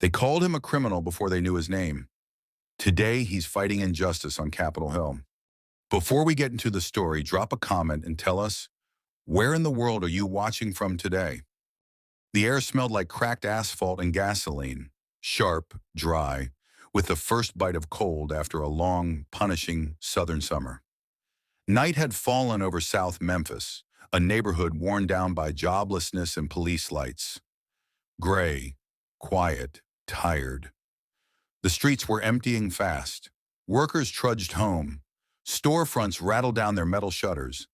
They called him a criminal before they knew his name. Today, he's fighting injustice on Capitol Hill. Before we get into the story, drop a comment and tell us, where in the world are you watching from today? The air smelled like cracked asphalt and gasoline, sharp, dry, with the first bite of cold after a long, punishing southern summer. Night had fallen over South Memphis, a neighborhood worn down by joblessness and police lights. Gray, quiet, tired. The streets were emptying fast. Workers trudged home. Storefronts rattled down their metal shutters.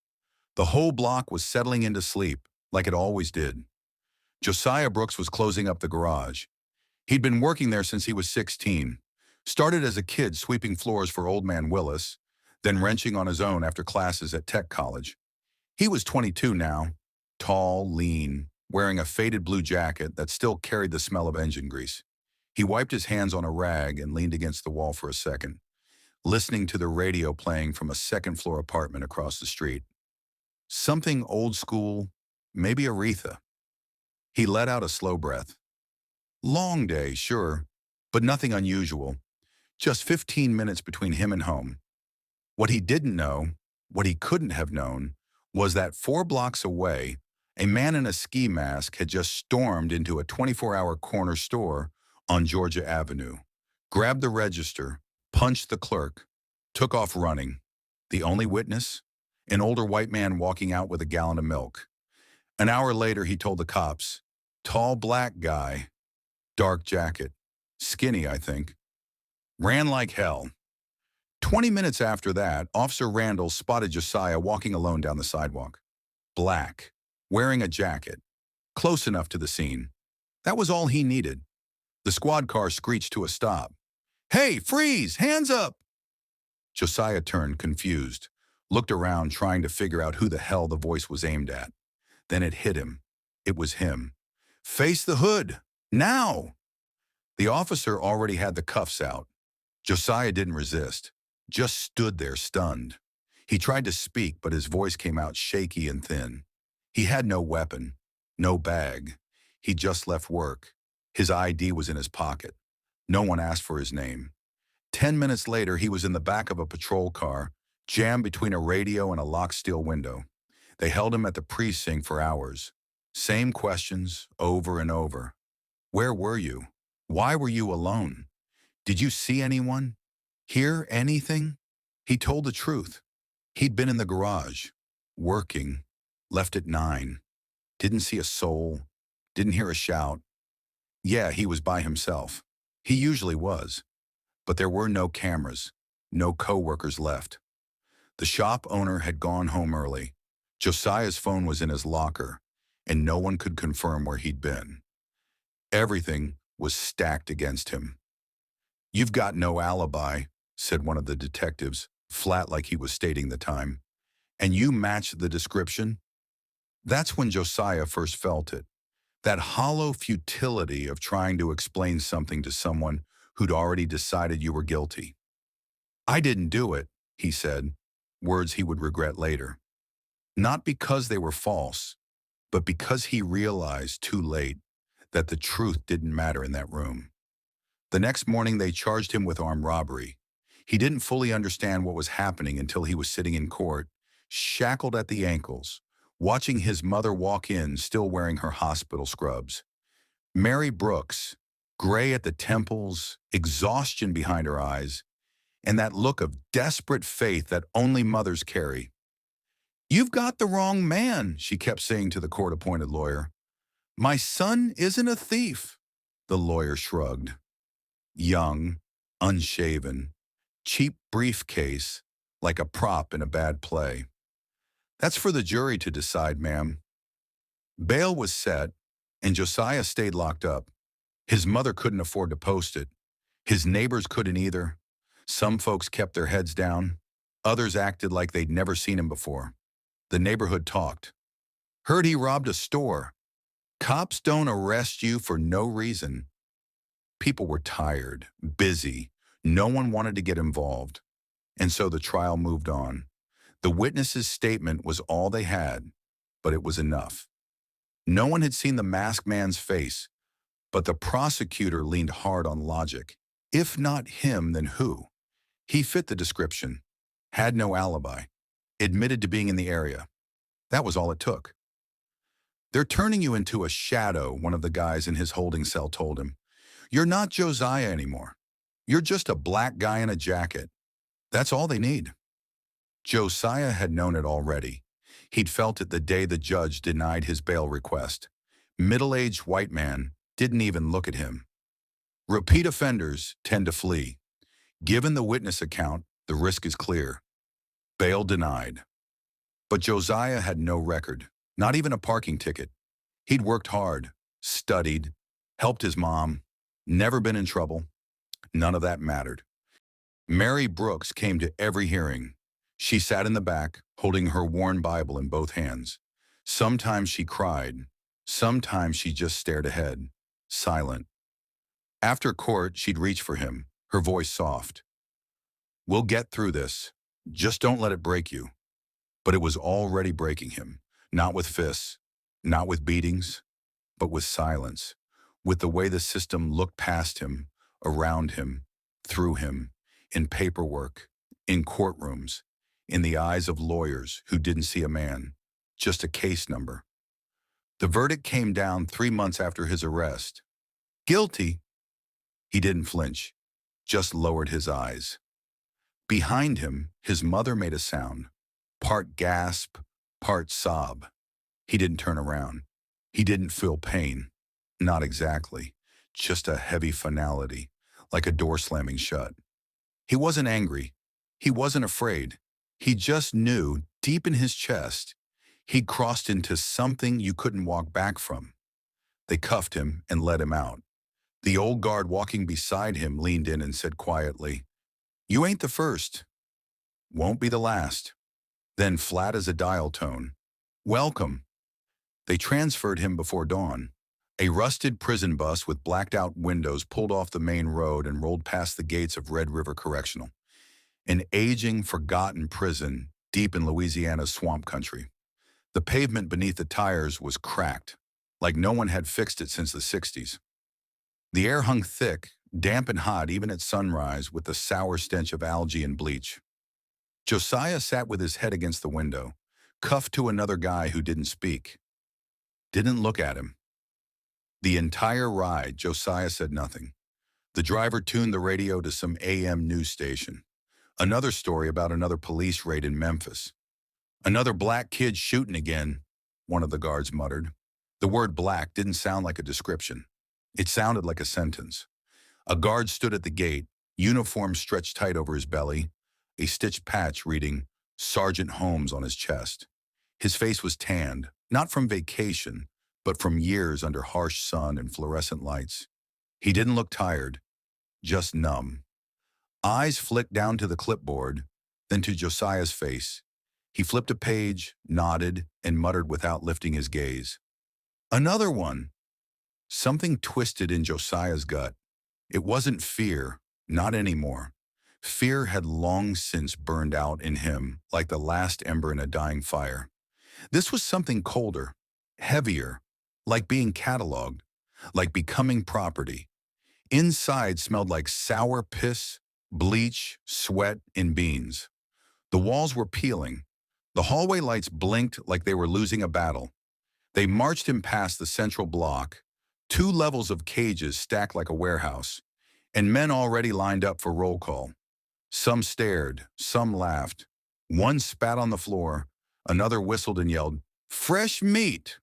The whole block was settling into sleep, like it always did. Josiah Brooks was closing up the garage. He'd been working there since he was 16. Started as a kid sweeping floors for Old Man Willis, then wrenching on his own after classes at Tech College. He was 22 now, tall, lean, wearing a faded blue jacket that still carried the smell of engine grease. He wiped his hands on a rag and leaned against the wall for a second, listening to the radio playing from a second-floor apartment across the street. Something old school, maybe Aretha. He let out a slow breath. Long day, sure, but nothing unusual. Just 15 minutes between him and home. What he didn't know, what he couldn't have known, was that 4 blocks away, a man in a ski mask had just stormed into a 24-hour corner store on Georgia Avenue, grabbed the register, punched the clerk, took off running. The only witness? An older white man walking out with a gallon of milk. An hour later, he told the cops, tall black guy, dark jacket, skinny, I think. Ran like hell. 20 minutes after that, Officer Randall spotted Josiah walking alone down the sidewalk. Black, wearing a jacket, close enough to the scene. That was all he needed. The squad car screeched to a stop. Hey, freeze! Hands up! Josiah turned, confused, looked around trying to figure out who the hell the voice was aimed at. Then it hit him. It was him. Face the hood! Now! The officer already had the cuffs out. Josiah didn't resist, just stood there stunned. He tried to speak, but his voice came out shaky and thin. He had no weapon, no bag. He just left work. His ID was in his pocket. No one asked for his name. 10 minutes later, he was in the back of a patrol car, jammed between a radio and a locked steel window. They held him at the precinct for hours. Same questions, over and over. Where were you? Why were you alone? Did you see anyone? Hear anything? He told the truth. He'd been in the garage, working, left at 9. Didn't see a soul, didn't hear a shout. Yeah, he was by himself. He usually was. But there were no cameras, no co-workers left. The shop owner had gone home early. Josiah's phone was in his locker, and no one could confirm where he'd been. Everything was stacked against him. You've got no alibi, said one of the detectives, flat like he was stating the time. And you match the description? That's when Josiah first felt it. That hollow futility of trying to explain something to someone who'd already decided you were guilty. I didn't do it, he said, words he would regret later. Not because they were false, but because he realized too late that the truth didn't matter in that room. The next morning, they charged him with armed robbery. He didn't fully understand what was happening until he was sitting in court, shackled at the ankles, watching his mother walk in still wearing her hospital scrubs. Mary Brooks, gray at the temples, exhaustion behind her eyes, and that look of desperate faith that only mothers carry. You've got the wrong man, she kept saying to the court-appointed lawyer. My son isn't a thief, the lawyer shrugged. Young, unshaven, cheap briefcase, like a prop in a bad play. That's for the jury to decide, ma'am. Bail was set, and Josiah stayed locked up. His mother couldn't afford to post it. His neighbors couldn't either. Some folks kept their heads down. Others acted like they'd never seen him before. The neighborhood talked. Heard he robbed a store. Cops don't arrest you for no reason. People were tired, busy. No one wanted to get involved. And so the trial moved on. The witness's statement was all they had, but it was enough. No one had seen the masked man's face, But the prosecutor leaned hard on logic. If not him, then who? He fit the description, had no alibi, admitted to being in the area. That was all it took. "They're turning you into a shadow," one of the guys in his holding cell told him. "You're not Josiah anymore. You're just a black guy in a jacket. That's all they need." Josiah had known it already. He'd felt it the day the judge denied his bail request. Middle-aged white man didn't even look at him. Repeat offenders tend to flee. Given the witness account, the risk is clear. Bail denied. But Josiah had no record, not even a parking ticket. He'd worked hard, studied, helped his mom, never been in trouble. None of that mattered. Mary Brooks came to every hearing. She sat in the back, holding her worn Bible in both hands. Sometimes she cried. Sometimes she just stared ahead, silent. After court, she'd reach for him, her voice soft. "We'll get through this. Just don't let it break you." But it was already breaking him, not with fists, not with beatings, but with silence, with the way the system looked past him, around him, through him, in paperwork, in courtrooms, in the eyes of lawyers who didn't see a man, just a case number. The verdict came down 3 months after his arrest. Guilty. He didn't flinch, just lowered his eyes. Behind him, his mother made a sound, part gasp, part sob. He didn't turn around. He didn't feel pain. Not exactly. Just a heavy finality, like a door slamming shut. He wasn't angry. He wasn't afraid. He just knew, deep in his chest, he'd crossed into something you couldn't walk back from. They cuffed him and let him out. The old guard walking beside him leaned in and said quietly, "You ain't the first. Won't be the last." Then flat as a dial tone, "Welcome." They transferred him before dawn. A rusted prison bus with blacked-out windows pulled off the main road and rolled past the gates of Red River Correctional, an aging, forgotten prison deep in Louisiana's swamp country. The pavement beneath the tires was cracked, like no one had fixed it since the 60s. The air hung thick, damp and hot even at sunrise, with the sour stench of algae and bleach. Josiah sat with his head against the window, cuffed to another guy who didn't speak, didn't look at him. The entire ride, Josiah said nothing. The driver tuned the radio to some AM news station. Another story about another police raid in Memphis. "Another black kid shooting again," one of the guards muttered. The word black didn't sound like a description. It sounded like a sentence. A guard stood at the gate, uniform stretched tight over his belly, a stitched patch reading Sergeant Holmes on his chest. His face was tanned, not from vacation, but from years under harsh sun and fluorescent lights. He didn't look tired, just numb. Eyes flicked down to the clipboard, then to Josiah's face. He flipped a page, nodded, and muttered without lifting his gaze. "Another one." Something twisted in Josiah's gut. It wasn't fear, not anymore. Fear had long since burned out in him like the last ember in a dying fire. This was something colder, heavier, like being cataloged, like becoming property. Inside smelled like sour piss, bleach, sweat, and beans. The walls were peeling. The hallway lights blinked like they were losing a battle. They marched him past the central block, 2 levels of cages stacked like a warehouse, and men already lined up for roll call. Some stared, some laughed. One spat on the floor, another whistled and yelled, "Fresh meat!"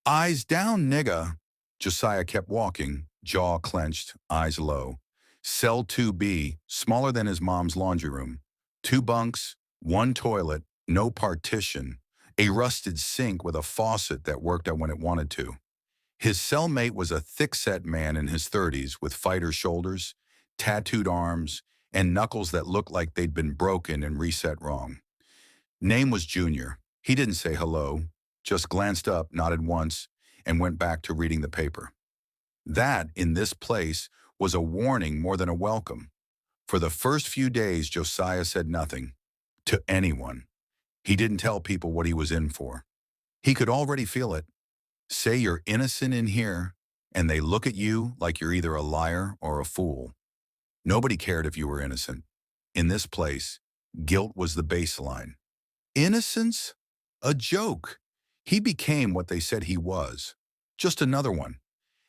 "Eyes down, nigga." Josiah kept walking, jaw clenched, eyes low. Cell 2B, smaller than his mom's laundry room. 2 bunks, 1 toilet, no partition, a rusted sink with a faucet that worked out when it wanted to. His cellmate was a thick-set man in his 30s with fighter shoulders, tattooed arms, and knuckles that looked like they'd been broken and reset wrong. Name was Junior. He didn't say hello, just glanced up, nodded once, and went back to reading the paper. That, in this place, was a warning more than a welcome. For the first few days, Josiah said nothing. To anyone. He didn't tell people what he was in for. He could already feel it. Say you're innocent in here, and they look at you like you're either a liar or a fool. Nobody cared if you were innocent. In this place, guilt was the baseline. Innocence? A joke. He became what they said he was. Just another one.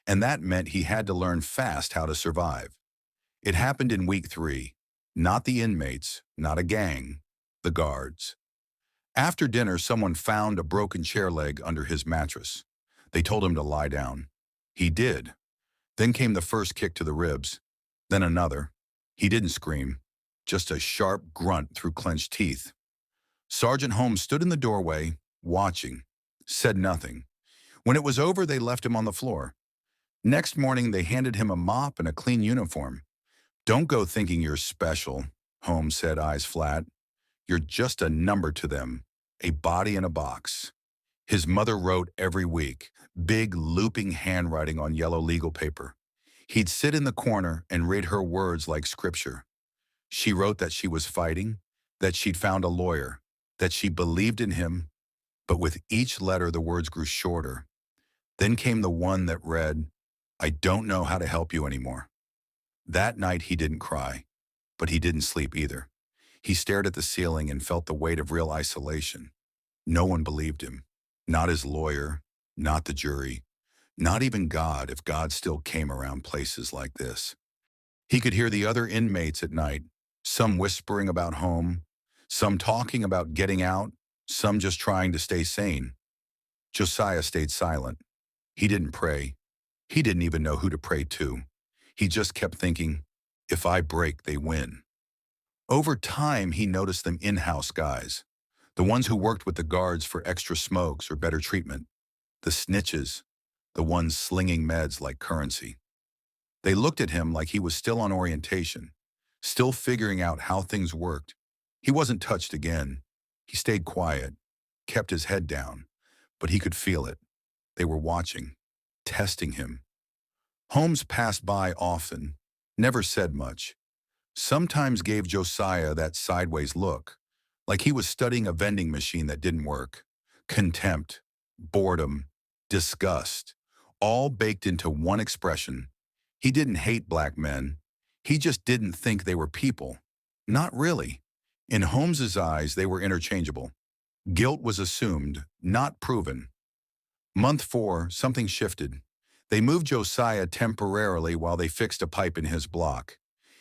And that meant he had to learn fast how to survive. It happened in week 3. Not the inmates, not a gang, the guards. After dinner, someone found a broken chair leg under his mattress. They told him to lie down. He did. Then came the first kick to the ribs. Then another. He didn't scream, just a sharp grunt through clenched teeth. Sergeant Holmes stood in the doorway, watching, said nothing. When it was over, they left him on the floor. Next morning, they handed him a mop and a clean uniform. "Don't go thinking you're special," Holmes said, eyes flat. "You're just a number to them, a body in a box." His mother wrote every week, big looping handwriting on yellow legal paper. He'd sit in the corner and read her words like scripture. She wrote that she was fighting, that she'd found a lawyer, that she believed in him, but with each letter the words grew shorter. Then came the one that read, "I don't know how to help you anymore." That night he didn't cry, but he didn't sleep either. He stared at the ceiling and felt the weight of real isolation. No one believed him. Not his lawyer, not the jury, not even God, if God still came around places like this. He could hear the other inmates at night, some whispering about home, some talking about getting out, some just trying to stay sane. Josiah stayed silent. He didn't pray. He didn't even know who to pray to. He just kept thinking, if I break, they win. Over time, he noticed them in-house guys, the ones who worked with the guards for extra smokes or better treatment, the snitches, the ones slinging meds like currency. They looked at him like he was still on orientation, still figuring out how things worked. He wasn't touched again. He stayed quiet, kept his head down, but he could feel it. They were watching, testing him. Holmes passed by often, never said much. Sometimes gave Josiah that sideways look, like he was studying a vending machine that didn't work. Contempt, boredom, disgust, all baked into one expression. He didn't hate black men. He just didn't think they were people. Not really. In Holmes's eyes, they were interchangeable. Guilt was assumed, not proven. Month 4, something shifted. They moved Josiah temporarily while they fixed a pipe in his block.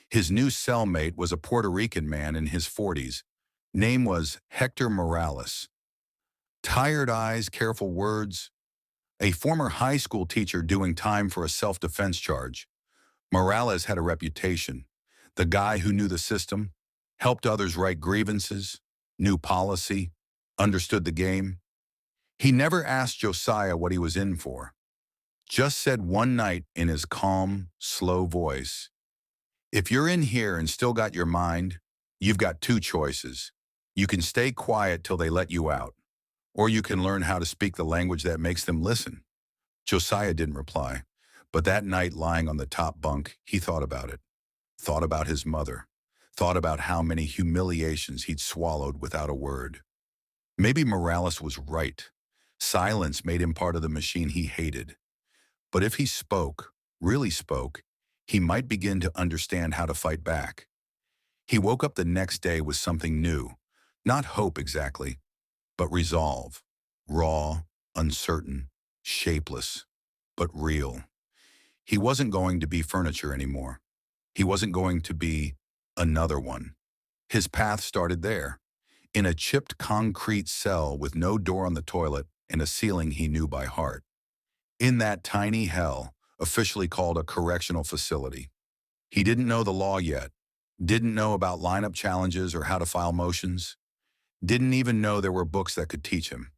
His new cellmate was a Puerto Rican man in his 40s. Name was Hector Morales. Tired eyes, careful words. A former high school teacher doing time for a self-defense charge. Morales had a reputation. The guy who knew the system, helped others write grievances, knew policy, understood the game. He never asked Josiah what he was in for. Just said one night in his calm, slow voice, "If you're in here and still got your mind, you've got 2 choices. You can stay quiet till they let you out, or you can learn how to speak the language that makes them listen." Josiah didn't reply, but that night lying on the top bunk, he thought about it. Thought about his mother. Thought about how many humiliations he'd swallowed without a word. Maybe Morales was right. Silence made him part of the machine he hated. But if he spoke, really spoke, he might begin to understand how to fight back. He woke up the next day with something new. Not hope exactly, but resolve. Raw, uncertain, shapeless, but real. He wasn't going to be furniture anymore. He wasn't going to be another one. His path started there, in a chipped concrete cell with no door on the toilet and a ceiling he knew by heart. In that tiny hell, officially called a correctional facility. He didn't know the law yet, didn't know about lineup challenges or how to file motions, didn't even know there were books that could teach him.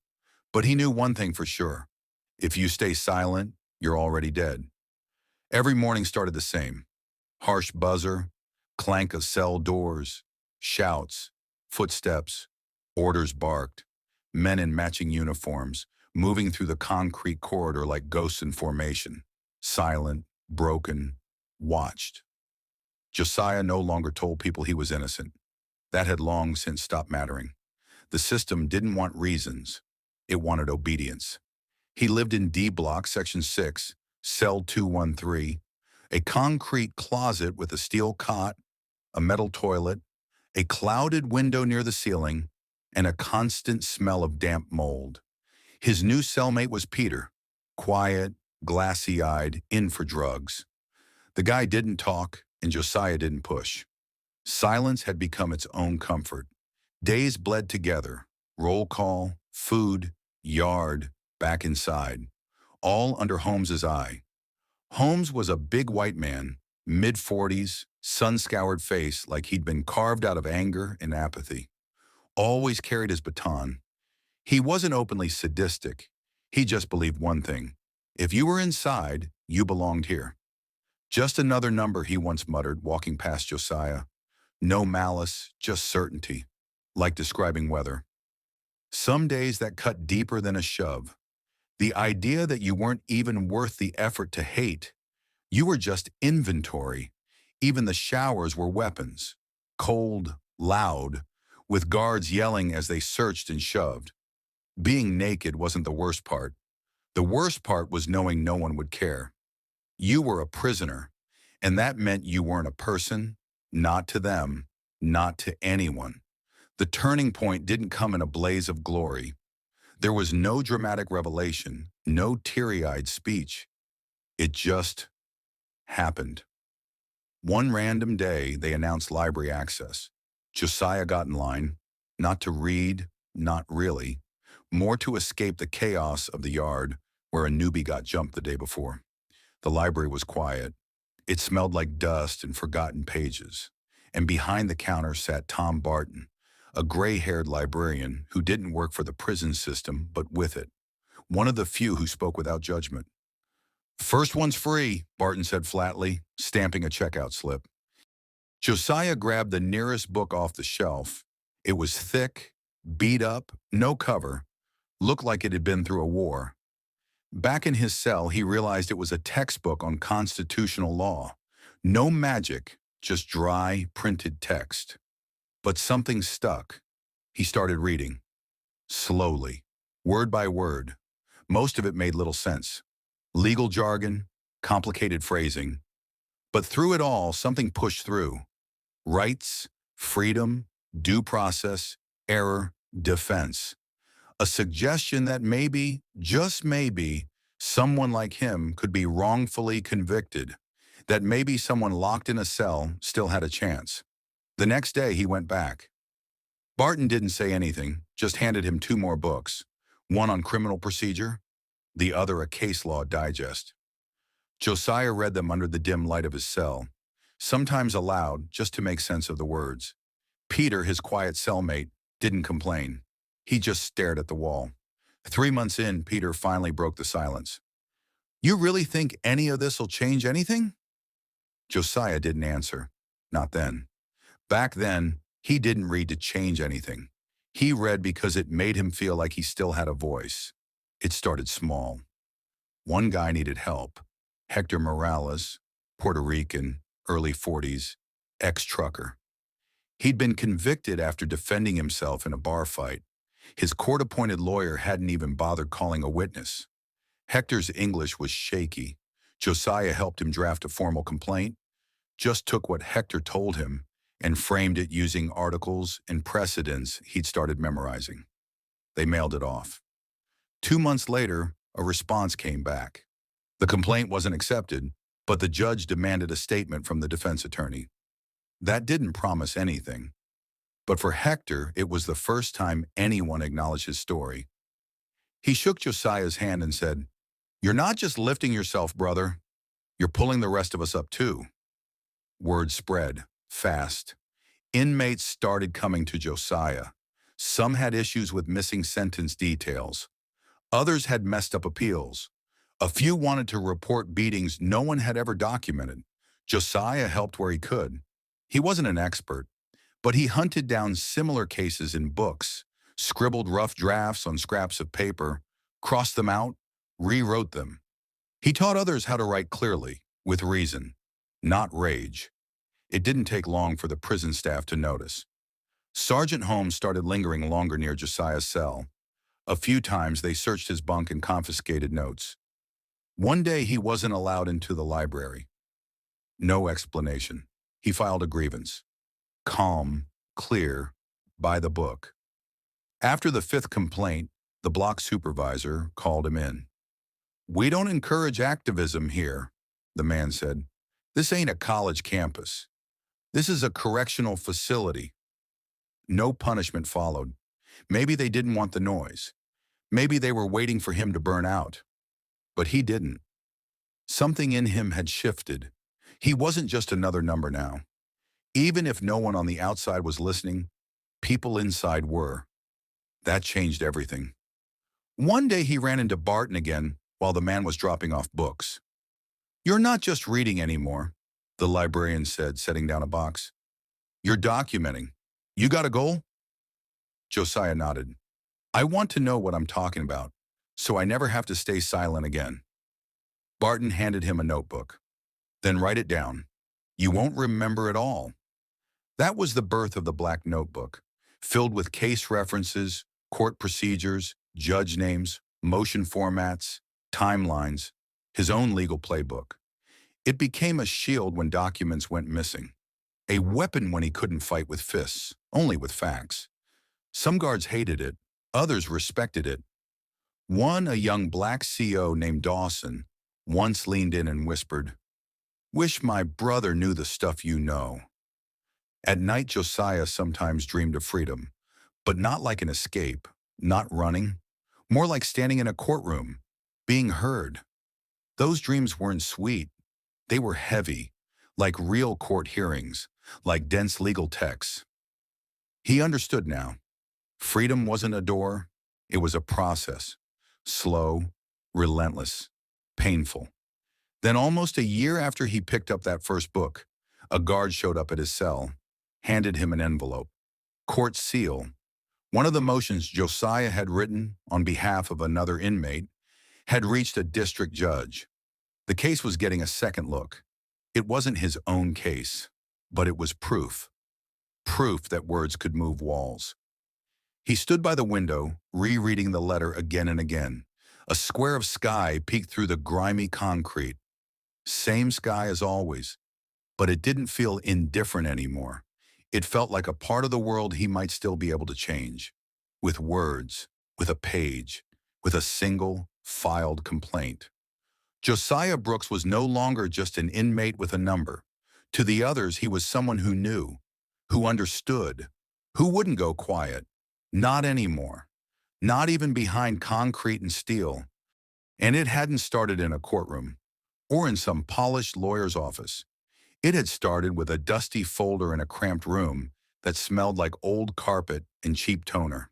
But he knew one thing for sure. If you stay silent, you're already dead. Every morning started the same. Harsh buzzer, clank of cell doors, shouts, footsteps, orders barked, men in matching uniforms, moving through the concrete corridor like ghosts in formation, silent, broken, watched. Josiah no longer told people he was innocent. That had long since stopped mattering. The system didn't want reasons. It wanted obedience. He lived in D Block, Section 6, Cell 213, a concrete closet with a steel cot, a metal toilet, a clouded window near the ceiling, and a constant smell of damp mold. His new cellmate was Peter, quiet, glassy-eyed, in for drugs. The guy didn't talk, and Josiah didn't push. Silence had become its own comfort. Days bled together, roll call, food, yard, back inside, all under Holmes's eye. Holmes was a big white man, mid-40s, sun-scoured face like he'd been carved out of anger and apathy. Always carried his baton. He wasn't openly sadistic. He just believed one thing. If you were inside, you belonged here. Just another number, he once muttered, walking past Josiah. No malice, just certainty, like describing weather. Some days that cut deeper than a shove. The idea that you weren't even worth the effort to hate. You were just inventory. Even the showers were weapons. Cold, loud, with guards yelling as they searched and shoved. Being naked wasn't the worst part. The worst part was knowing no one would care. You were a prisoner, and that meant you weren't a person, not to them, not to anyone. The turning point didn't come in a blaze of glory. There was no dramatic revelation, no teary-eyed speech. It just happened. One random day, they announced library access. Josiah got in line, not to read, not really, more to escape the chaos of the yard where a newbie got jumped the day before. The library was quiet. It smelled like dust and forgotten pages. And behind the counter sat Tom Barton, a gray-haired librarian who didn't work for the prison system but with it, one of the few who spoke without judgment. First one's free, Barton said flatly, stamping a checkout slip. Josiah grabbed the nearest book off the shelf. It was thick, beat up, no cover, looked like it had been through a war. Back in his cell, he realized it was a textbook on constitutional law. No magic, just dry, printed text. But something stuck. He started reading. Slowly, word by word. Most of it made little sense. Legal jargon, complicated phrasing. But through it all, something pushed through. Rights, freedom, due process, error, defense. A suggestion that maybe, just maybe, someone like him could be wrongfully convicted, that maybe someone locked in a cell still had a chance. The next day, he went back. Barton didn't say anything, just handed him 2 more books, one on criminal procedure, the other a case law digest. Josiah read them under the dim light of his cell, sometimes aloud just to make sense of the words. Peter, his quiet cellmate, didn't complain. He just stared at the wall. 3 months in, Peter finally broke the silence. You really think any of this will change anything? Josiah didn't answer. Not then. Back then, he didn't read to change anything. He read because it made him feel like he still had a voice. It started small. One guy needed help. Hector Morales, Puerto Rican, early 40s, ex-trucker. He'd been convicted after defending himself in a bar fight. His court-appointed lawyer hadn't even bothered calling a witness. Hector's English was shaky. Josiah helped him draft a formal complaint, just took what Hector told him and framed it using articles and precedents he'd started memorizing. They mailed it off. 2 months later, a response came back. The complaint wasn't accepted, but the judge demanded a statement from the defense attorney. That didn't promise anything. But for Hector, it was the first time anyone acknowledged his story. He shook Josiah's hand and said, "You're not just lifting yourself, brother. You're pulling the rest of us up too." Word spread, fast. Inmates started coming to Josiah. Some had issues with missing sentence details. Others had messed up appeals. A few wanted to report beatings no one had ever documented. Josiah helped where he could. He wasn't an expert, but he hunted down similar cases in books, scribbled rough drafts on scraps of paper, crossed them out, rewrote them. He taught others how to write clearly, with reason, not rage. It didn't take long for the prison staff to notice. Sergeant Holmes started lingering longer near Josiah's cell. A few times they searched his bunk and confiscated notes. One day he wasn't allowed into the library. No explanation. He filed a grievance. Calm, clear, by the book. After the fifth complaint, the block supervisor called him in. "We don't encourage activism here," the man said. "This ain't a college campus. This is a correctional facility." No punishment followed. Maybe they didn't want the noise. Maybe they were waiting for him to burn out. But he didn't. Something in him had shifted. He wasn't just another number now. Even if no one on the outside was listening, people inside were. That changed everything. One day he ran into Barton again while the man was dropping off books. "You're not just reading anymore," the librarian said, setting down a box. "You're documenting. You got a goal?" Josiah nodded. "I want to know what I'm talking about, so I never have to stay silent again." Barton handed him a notebook. "Then write it down. You won't remember it all." That was the birth of the Black Notebook, filled with case references, court procedures, judge names, motion formats, timelines, his own legal playbook. It became a shield when documents went missing, a weapon when he couldn't fight with fists, only with facts. Some guards hated it, others respected it. One, a young black CO named Dawson, once leaned in and whispered, "Wish my brother knew the stuff you know." At night, Josiah sometimes dreamed of freedom, but not like an escape, not running, more like standing in a courtroom, being heard. Those dreams weren't sweet. They were heavy, like real court hearings, like dense legal texts. He understood now. Freedom wasn't a door, it was a process. Slow, relentless, painful. Then almost a year after he picked up that first book, a guard showed up at his cell, handed him an envelope. Court seal. One of the motions Josiah had written on behalf of another inmate had reached a district judge. The case was getting a second look. It wasn't his own case, but it was proof. Proof that words could move walls. He stood by the window, rereading the letter again and again. A square of sky peeked through the grimy concrete. Same sky as always, but it didn't feel indifferent anymore. It felt like a part of the world he might still be able to change. With words, with a page, with a single, filed complaint. Josiah Brooks was no longer just an inmate with a number. To the others, he was someone who knew, who understood, who wouldn't go quiet. Not anymore. Not even behind concrete and steel. And it hadn't started in a courtroom or in some polished lawyer's office. It had started with a dusty folder in a cramped room that smelled like old carpet and cheap toner.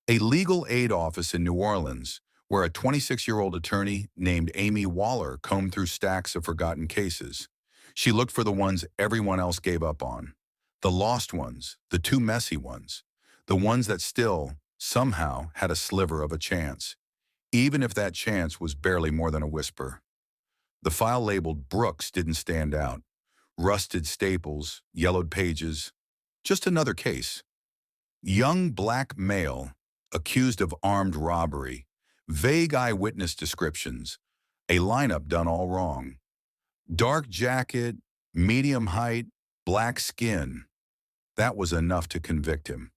A legal aid office in New Orleans, where a 26-year-old attorney named Amy Waller combed through stacks of forgotten cases. She looked for the ones everyone else gave up on. The lost ones, the too messy ones, the ones that still, somehow, had a sliver of a chance, even if that chance was barely more than a whisper. The file labeled Brooks didn't stand out. Rusted staples, yellowed pages, just another case. Young black male, accused of armed robbery, vague eyewitness descriptions, a lineup done all wrong. Dark jacket, medium height, black skin. That was enough to convict him.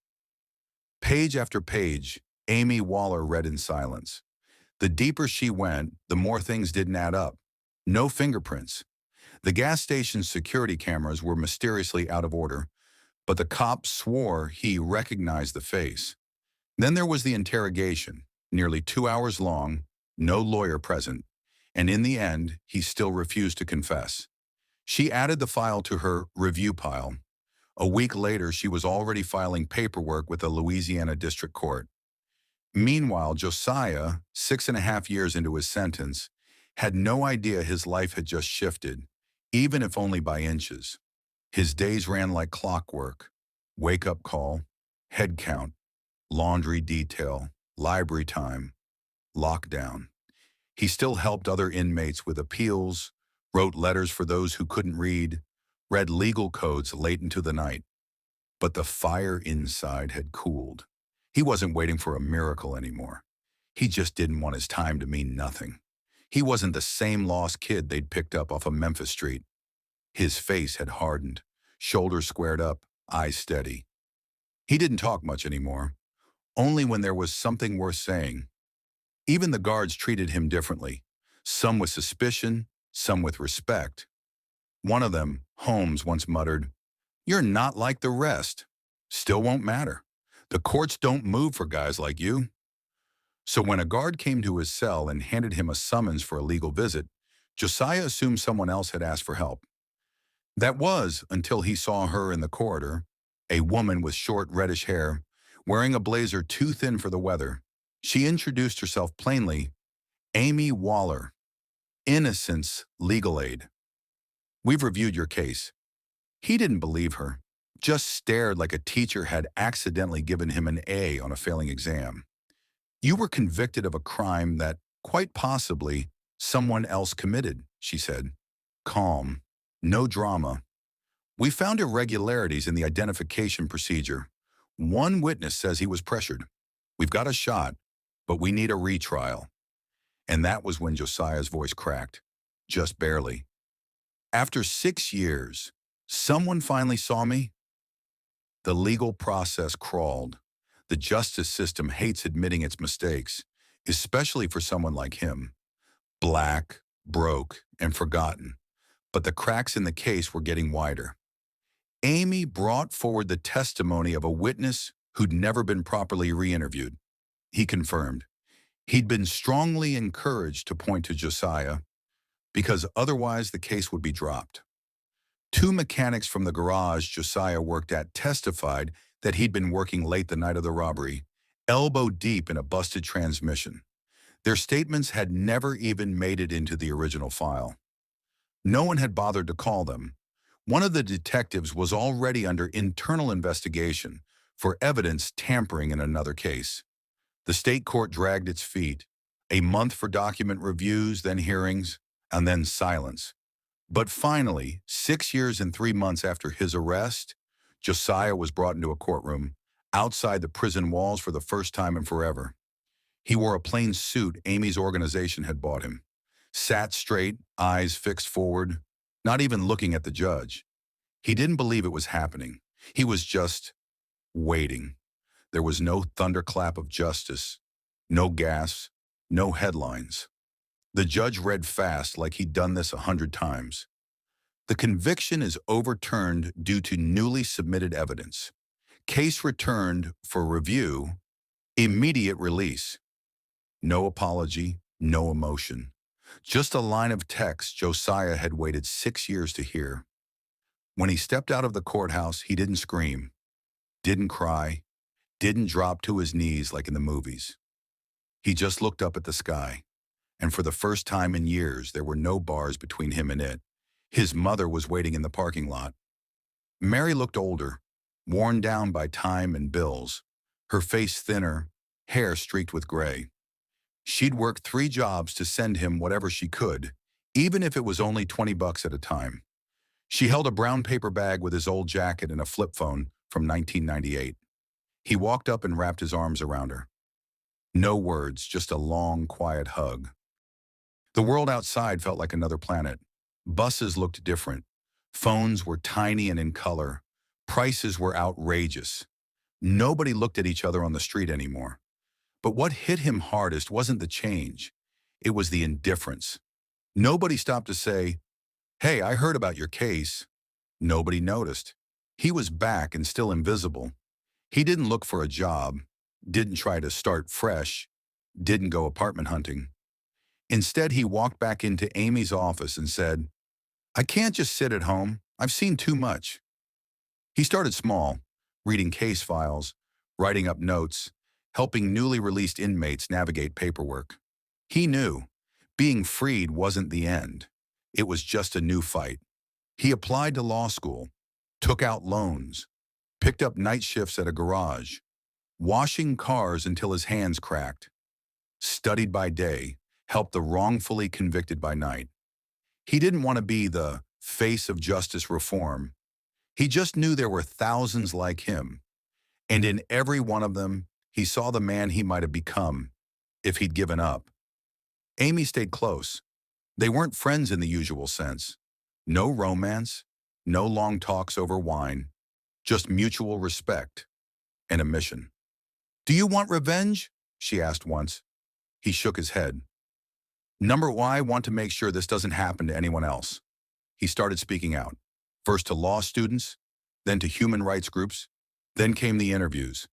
Page after page, Amy Waller read in silence. The deeper she went, the more things didn't add up. No fingerprints. The gas station's security cameras were mysteriously out of order, but the cop swore he recognized the face. Then there was the interrogation, nearly 2 hours long, no lawyer present, and in the end, he still refused to confess. She added the file to her review pile. A week later, she was already filing paperwork with the Louisiana District Court. Meanwhile, Josiah, 6.5 years into his sentence, had no idea his life had just shifted, even if only by inches. His days ran like clockwork. Wake-up call, head count, laundry detail, library time, lockdown. He still helped other inmates with appeals, wrote letters for those who couldn't read, read legal codes late into the night. But the fire inside had cooled. He wasn't waiting for a miracle anymore. He just didn't want his time to mean nothing. He wasn't the same lost kid they'd picked up off a Memphis street. His face had hardened, shoulders squared up, eyes steady. He didn't talk much anymore, only when there was something worth saying. Even the guards treated him differently, some with suspicion, some with respect. One of them, Holmes, once muttered, "You're not like the rest. Still won't matter. The courts don't move for guys like you." So when a guard came to his cell and handed him a summons for a legal visit, Josiah assumed someone else had asked for help. That was until he saw her in the corridor, a woman with short reddish hair, wearing a blazer too thin for the weather. She introduced herself plainly, Amy Waller, Innocence Legal Aid. "We've reviewed your case." He didn't believe her, just stared like a teacher had accidentally given him an A on a failing exam. "You were convicted of a crime that, quite possibly, someone else committed," she said. Calm, no drama. "We found irregularities in the identification procedure. One witness says he was pressured. We've got a shot, but we need a retrial." And that was when Josiah's voice cracked, just barely. "After 6 years, someone finally saw me?" The legal process crawled. The justice system hates admitting its mistakes, especially for someone like him. Black, broke, and forgotten. But the cracks in the case were getting wider. Amy brought forward the testimony of a witness who'd never been properly re-interviewed. He confirmed. He'd been strongly encouraged to point to Josiah, because otherwise the case would be dropped. 2 mechanics from the garage Josiah worked at testified that he'd been working late the night of the robbery, elbow deep in a busted transmission. Their statements had never even made it into the original file. No one had bothered to call them. One of the detectives was already under internal investigation for evidence tampering in another case. The state court dragged its feet. A month for document reviews, then hearings, and then silence. But finally, 6 years and 3 months after his arrest, Josiah was brought into a courtroom, outside the prison walls for the first time in forever. He wore a plain suit Amy's organization had bought him, sat straight, eyes fixed forward, not even looking at the judge. He didn't believe it was happening. He was just waiting. There was no thunderclap of justice, no gas, no headlines. The judge read fast like he'd done this 100 times. "The conviction is overturned due to newly submitted evidence. Case returned for review, immediate release." No apology, no emotion. Just a line of text Josiah had waited 6 years to hear. When he stepped out of the courthouse, he didn't scream, didn't cry, didn't drop to his knees like in the movies. He just looked up at the sky, and for the first time in years, there were no bars between him and it. His mother was waiting in the parking lot. Mary looked older, worn down by time and bills, her face thinner, hair streaked with gray. She'd worked 3 jobs to send him whatever she could, even if it was only $20 at a time. She held a brown paper bag with his old jacket and a flip phone from 1998. He walked up and wrapped his arms around her. No words, just a long, quiet hug. The world outside felt like another planet. Buses looked different. Phones were tiny and in color. Prices were outrageous. Nobody looked at each other on the street anymore. But what hit him hardest wasn't the change. It was the indifference. Nobody stopped to say, "Hey, I heard about your case." Nobody noticed. He was back and still invisible. He didn't look for a job, didn't try to start fresh, didn't go apartment hunting. Instead, he walked back into Amy's office and said, "I can't just sit at home. I've seen too much." He started small, reading case files, writing up notes, helping newly released inmates navigate paperwork. He knew being freed wasn't the end. It was just a new fight. He applied to law school, took out loans, picked up night shifts at a garage, washing cars until his hands cracked, studied by day, helped the wrongfully convicted by night. He didn't want to be the face of justice reform. He just knew there were thousands like him, and in every one of them, he saw the man he might have become if he'd given up. Amy stayed close. They weren't friends in the usual sense. No romance, no long talks over wine, just mutual respect and a mission. "Do you want revenge?" she asked once. He shook his head. "Number one, I want to make sure this doesn't happen to anyone else." He started speaking out, first to law students, then to human rights groups. Then came the interviews.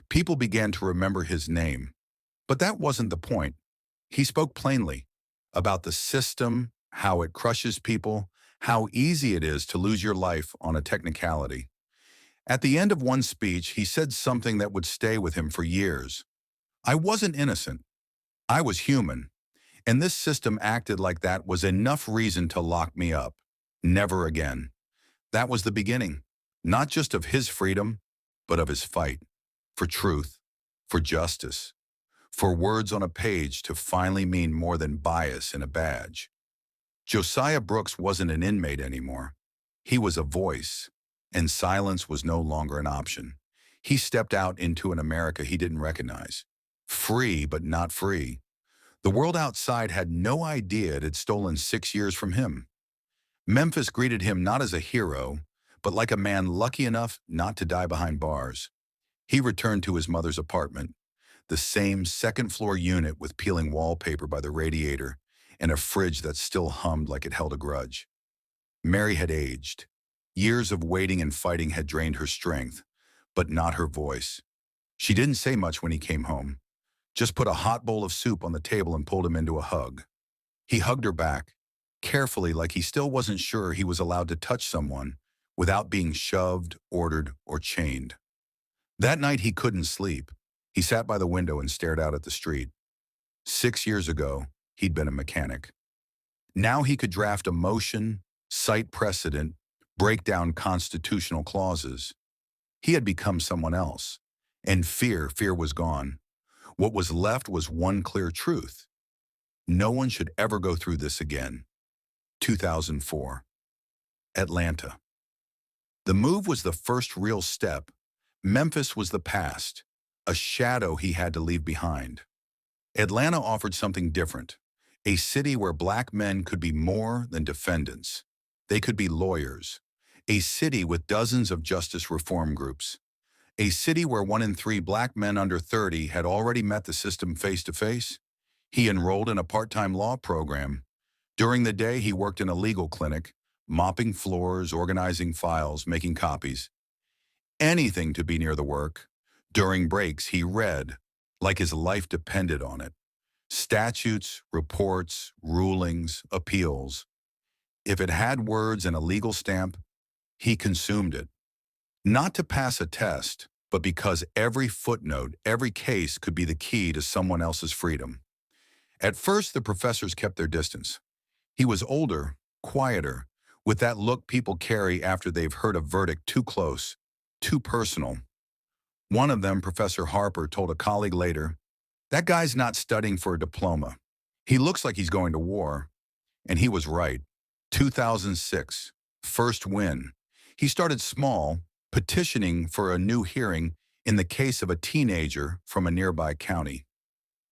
People began to remember his name. But that wasn't the point. He spoke plainly about the system, how it crushes people, how easy it is to lose your life on a technicality. At the end of one speech, he said something that would stay with him for years. "I wasn't innocent. I was human. And this system acted like that was enough reason to lock me up. Never again." That was the beginning, not just of his freedom, but of his fight for truth, for justice, for words on a page to finally mean more than bias in a badge. Josiah Brooks wasn't an inmate anymore. He was a voice, and silence was no longer an option. He stepped out into an America he didn't recognize. Free, but not free. The world outside had no idea it had stolen 6 years from him. Memphis greeted him not as a hero, but like a man lucky enough not to die behind bars. He returned to his mother's apartment, the same second-floor unit with peeling wallpaper by the radiator and a fridge that still hummed like it held a grudge. Mary had aged. Years of waiting and fighting had drained her strength, but not her voice. She didn't say much when he came home, just put a hot bowl of soup on the table and pulled him into a hug. He hugged her back, carefully, like he still wasn't sure he was allowed to touch someone without being shoved, ordered, or chained. That night he couldn't sleep. He sat by the window and stared out at the street. 6 years ago, he'd been a mechanic. Now he could draft a motion, cite precedent, break down constitutional clauses. He had become someone else. And fear was gone. What was left was one clear truth. No one should ever go through this again. 2004. Atlanta. The move was the first real step. Memphis was the past, a shadow he had to leave behind. Atlanta offered something different, a city where black men could be more than defendants. They could be lawyers. A city with dozens of justice reform groups. A city where 1 in 3 black men under 30 had already met the system face to face. He enrolled in a part-time law program. During the day, he worked in a legal clinic, mopping floors, organizing files, making copies. Anything to be near the work. During breaks, he read, like his life depended on it. Statutes, reports, rulings, appeals. If it had words and a legal stamp, he consumed it. Not to pass a test, but because every footnote, every case could be the key to someone else's freedom. At first, the professors kept their distance. He was older, quieter, with that look people carry after they've heard a verdict too close, too personal. One of them, Professor Harper, told a colleague later, "That guy's not studying for a diploma. He looks like he's going to war." And he was right. 2006, first win. He started small, petitioning for a new hearing in the case of a teenager from a nearby county.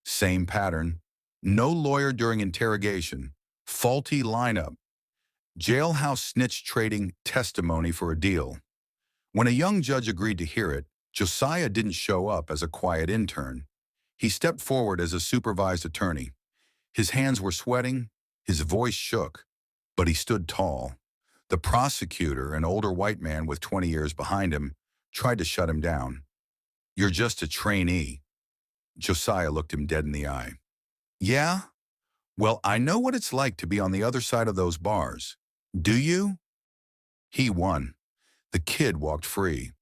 Same pattern. No lawyer during interrogation. Faulty lineup. Jailhouse snitch trading testimony for a deal. When a young judge agreed to hear it, Josiah didn't show up as a quiet intern. He stepped forward as a supervised attorney. His hands were sweating, his voice shook, but he stood tall. The prosecutor, an older white man with 20 years behind him, tried to shut him down. "You're just a trainee." Josiah looked him dead in the eye. "Yeah? Well, I know what it's like to be on the other side of those bars. Do you?" He won. The kid walked free.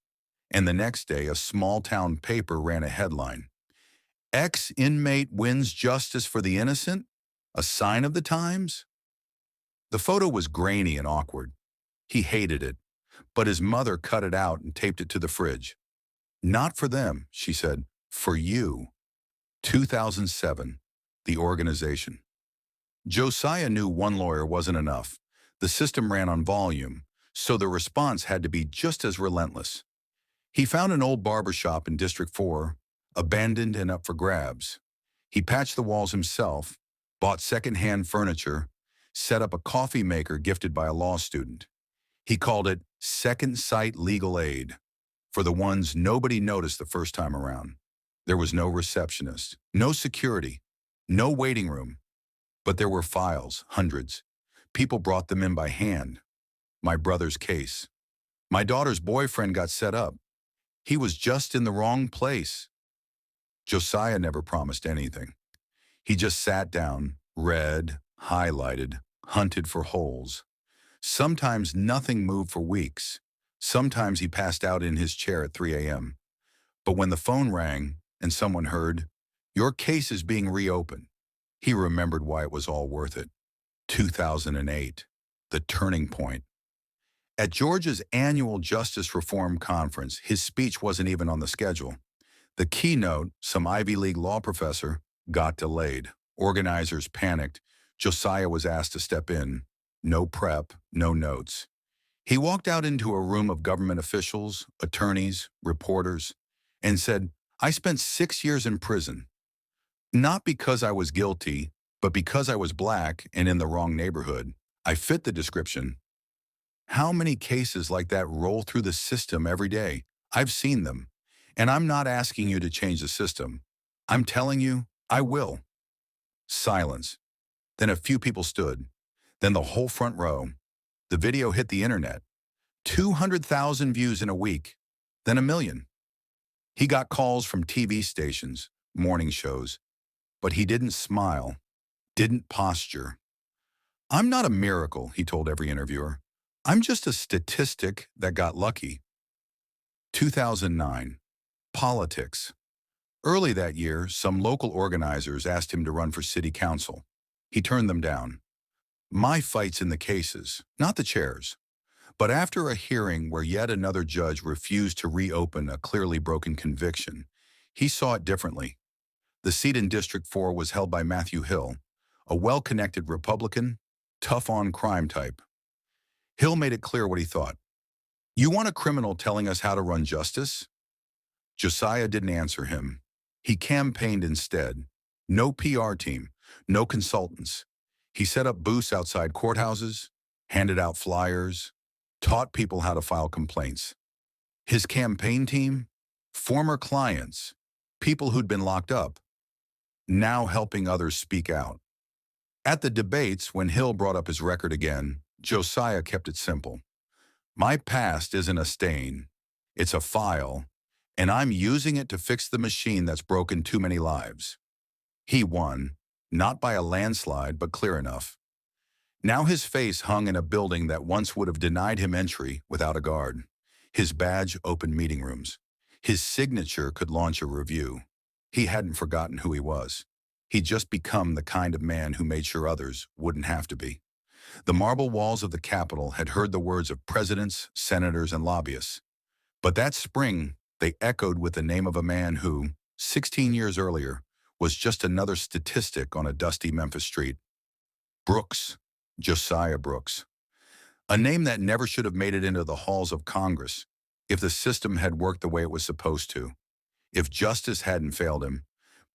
And the next day, a small-town paper ran a headline. "Ex-inmate wins justice for the innocent? A sign of the times?" The photo was grainy and awkward. He hated it, but his mother cut it out and taped it to the fridge. "Not for them," she said, "for you." 2007, the organization. Josiah knew one lawyer wasn't enough. The system ran on volume, so the response had to be just as relentless. He found an old barber shop in District 4, abandoned and up for grabs. He patched the walls himself, bought secondhand furniture, set up a coffee maker gifted by a law student. He called it Second Sight Legal Aid for the ones nobody noticed the first time around. There was no receptionist, no security, no waiting room, but there were files, hundreds. People brought them in by hand. My brother's case. My daughter's boyfriend got set up. He was just in the wrong place. Josiah never promised anything. He just sat down, read, highlighted, hunted for holes. Sometimes nothing moved for weeks. Sometimes he passed out in his chair at 3 a.m. But when the phone rang and someone heard, "Your case is being reopened," he remembered why it was all worth it. 2008, the turning point. At Georgia's annual Justice Reform Conference, his speech wasn't even on the schedule. The keynote, some Ivy League law professor, got delayed. Organizers panicked. Josiah was asked to step in. No prep, no notes. He walked out into a room of government officials, attorneys, reporters, and said, "I spent 6 years in prison. Not because I was guilty, but because I was black and in the wrong neighborhood. I fit the description." How many cases like that roll through the system every day? I've seen them. And I'm not asking you to change the system. I'm telling you, I will. Silence. Then a few people stood. Then the whole front row. The video hit the internet. 200,000 views in a week. Then 1 million. He got calls from TV stations, morning shows. But he didn't smile, didn't posture. "I'm not a miracle," he told every interviewer. "I'm just a statistic that got lucky." 2009. Politics. Early that year, some local organizers asked him to run for city council. He turned them down. My fight's in the cases, not the chairs. But after a hearing where yet another judge refused to reopen a clearly broken conviction, he saw it differently. The seat in District 4 was held by Matthew Hill, a well-connected Republican, tough-on-crime type. Hill made it clear what he thought. "You want a criminal telling us how to run justice?" Josiah didn't answer him. He campaigned instead. No PR team, no consultants. He set up booths outside courthouses, handed out flyers, taught people how to file complaints. His campaign team? Former clients, people who'd been locked up, now helping others speak out. At the debates, when Hill brought up his record again, Josiah kept it simple. "My past isn't a stain. It's a file, and I'm using it to fix the machine that's broken too many lives." He won, not by a landslide, but clear enough. Now his face hung in a building that once would have denied him entry without a guard. His badge opened meeting rooms. His signature could launch a review. He hadn't forgotten who he was. He'd just become the kind of man who made sure others wouldn't have to be. The marble walls of the Capitol had heard the words of presidents, senators, and lobbyists. But that spring, they echoed with the name of a man who, 16 years earlier, was just another statistic on a dusty Memphis street. Brooks, Josiah Brooks. A name that never should have made it into the halls of Congress if the system had worked the way it was supposed to, if justice hadn't failed him.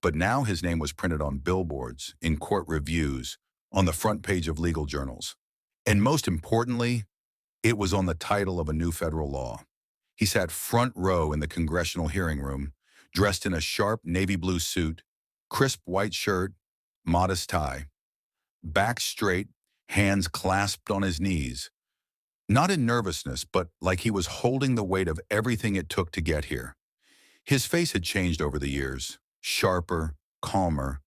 But now his name was printed on billboards, in court reviews, on the front page of legal journals. And most importantly, it was on the title of a new federal law. He sat front row in the congressional hearing room, dressed in a sharp navy blue suit, crisp white shirt, modest tie. Back straight, hands clasped on his knees. Not in nervousness, but like he was holding the weight of everything it took to get here. His face had changed over the years, sharper, calmer,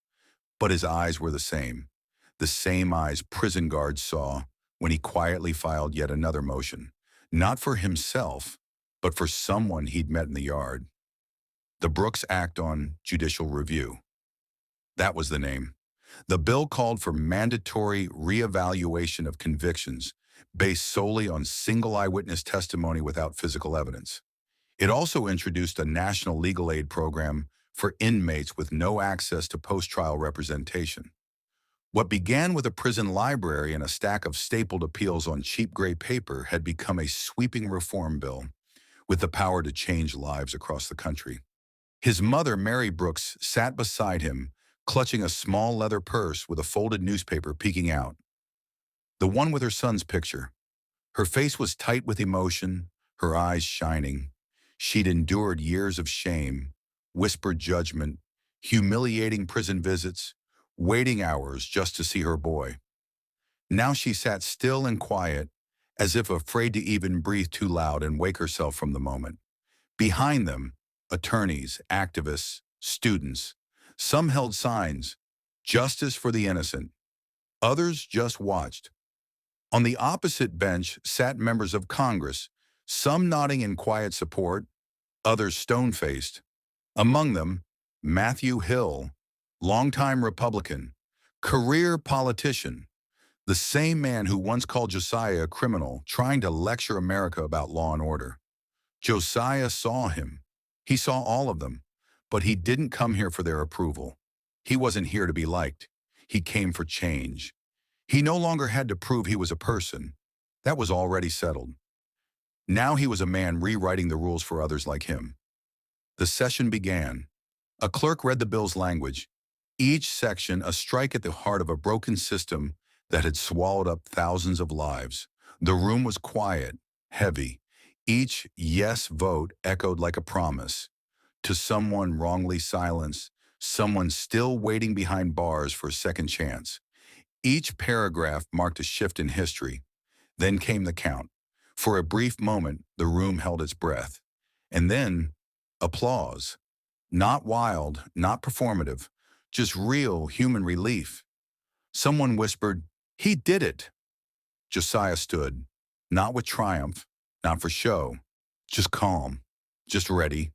but his eyes were the same eyes prison guards saw when he quietly filed yet another motion, not for himself, but for someone he'd met in the yard. The Brooks Act on Judicial Review. That was the name. The bill called for mandatory reevaluation of convictions based solely on single eyewitness testimony without physical evidence. It also introduced a national legal aid program for inmates with no access to post-trial representation. What began with a prison library and a stack of stapled appeals on cheap gray paper had become a sweeping reform bill with the power to change lives across the country. His mother, Mary Brooks, sat beside him, clutching a small leather purse with a folded newspaper peeking out. The one with her son's picture. Her face was tight with emotion, her eyes shining. She'd endured years of shame, whispered judgment, humiliating prison visits, waiting hours just to see her boy. Now she sat still and quiet, as if afraid to even breathe too loud and wake herself from the moment. Behind them, attorneys, activists, students. Some held signs, justice for the innocent. Others just watched. On the opposite bench sat members of Congress, some nodding in quiet support, others stone-faced. Among them, Matthew Hill, longtime Republican, career politician, the same man who once called Josiah a criminal trying to lecture America about law and order. Josiah saw him. He saw all of them, but he didn't come here for their approval. He wasn't here to be liked. He came for change. He no longer had to prove he was a person. That was already settled. Now he was a man rewriting the rules for others like him. The session began. A clerk read the bill's language, each section a strike at the heart of a broken system that had swallowed up thousands of lives. The room was quiet, heavy. Each yes vote echoed like a promise. To someone wrongly silenced, someone still waiting behind bars for a second chance. Each paragraph marked a shift in history. Then came the count. For a brief moment, the room held its breath. And then, applause. Not wild, not performative, just real human relief. Someone whispered, "He did it." Josiah stood, not with triumph, not for show, just calm, just ready.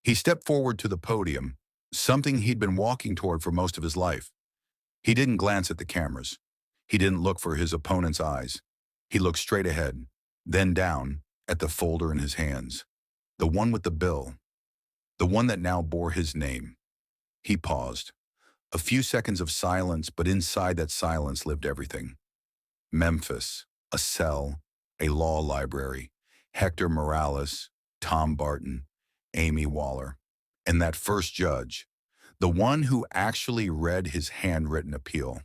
He stepped forward to the podium, something he'd been walking toward for most of his life. He didn't glance at the cameras. He didn't look for his opponent's eyes. He looked straight ahead, then down at the folder in his hands. The one with the bill. The one that now bore his name. He paused. A few seconds of silence, but inside that silence lived everything. Memphis, a cell, a law library, Hector Morales, Tom Barton, Amy Waller, and that first judge, the one who actually read his handwritten appeal.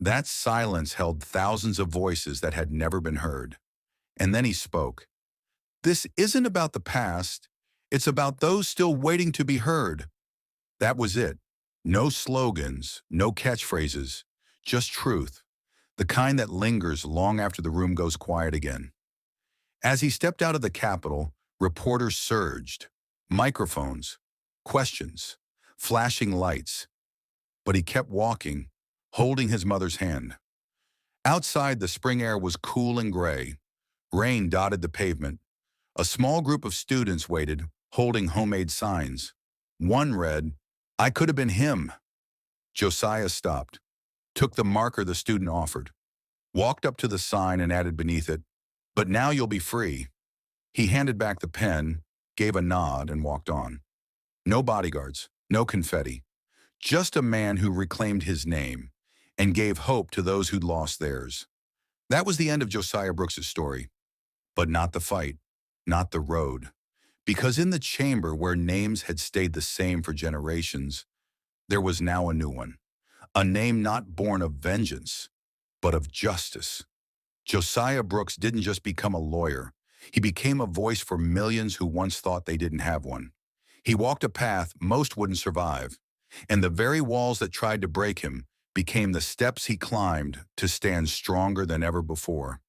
That silence held thousands of voices that had never been heard. And then he spoke. This isn't about the past. It's about those still waiting to be heard. That was it. No slogans, no catchphrases, just truth, the kind that lingers long after the room goes quiet again. As he stepped out of the Capitol, reporters surged. Microphones, questions, flashing lights. But he kept walking, holding his mother's hand. Outside, the spring air was cool and gray. Rain dotted the pavement. A small group of students waited, holding homemade signs. One read, "I could have been him." Josiah stopped, took the marker the student offered, walked up to the sign and added beneath it, "But now you'll be free." He handed back the pen, gave a nod, and walked on. No bodyguards, no confetti, just a man who reclaimed his name and gave hope to those who'd lost theirs. That was the end of Josiah Brooks' story, but not the fight, not the road. Because in the chamber where names had stayed the same for generations, there was now a new one, a name not born of vengeance, but of justice. Josiah Brooks didn't just become a lawyer. He became a voice for millions who once thought they didn't have one. He walked a path most wouldn't survive, and the very walls that tried to break him became the steps he climbed to stand stronger than ever before.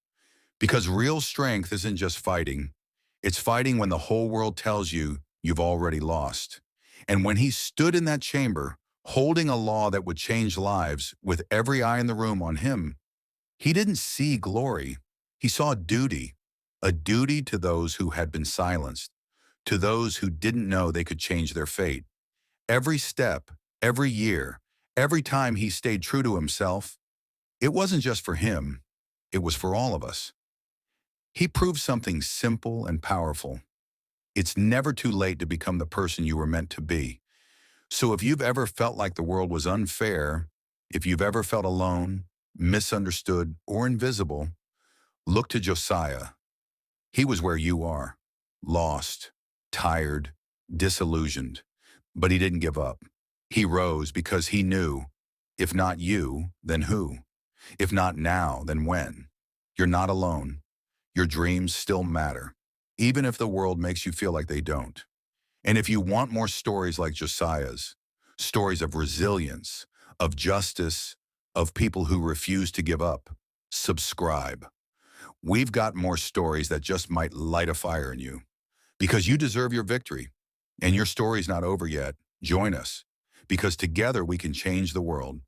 Because real strength isn't just fighting. It's fighting when the whole world tells you you've already lost. And when he stood in that chamber, holding a law that would change lives with every eye in the room on him, he didn't see glory. He saw duty, a duty to those who had been silenced, to those who didn't know they could change their fate. Every step, every year, every time he stayed true to himself, it wasn't just for him, it was for all of us. He proved something simple and powerful. It's never too late to become the person you were meant to be. So if you've ever felt like the world was unfair, if you've ever felt alone, misunderstood, or invisible, look to Josiah. He was where you are, lost, tired, disillusioned, but he didn't give up. He rose because he knew, if not you, then who? If not now, then when? You're not alone. Your dreams still matter, even if the world makes you feel like they don't. And if you want more stories like Josiah's, stories of resilience, of justice, of people who refuse to give up, subscribe. We've got more stories that just might light a fire in you. Because you deserve your victory. And your story's not over yet. Join us. Because together we can change the world.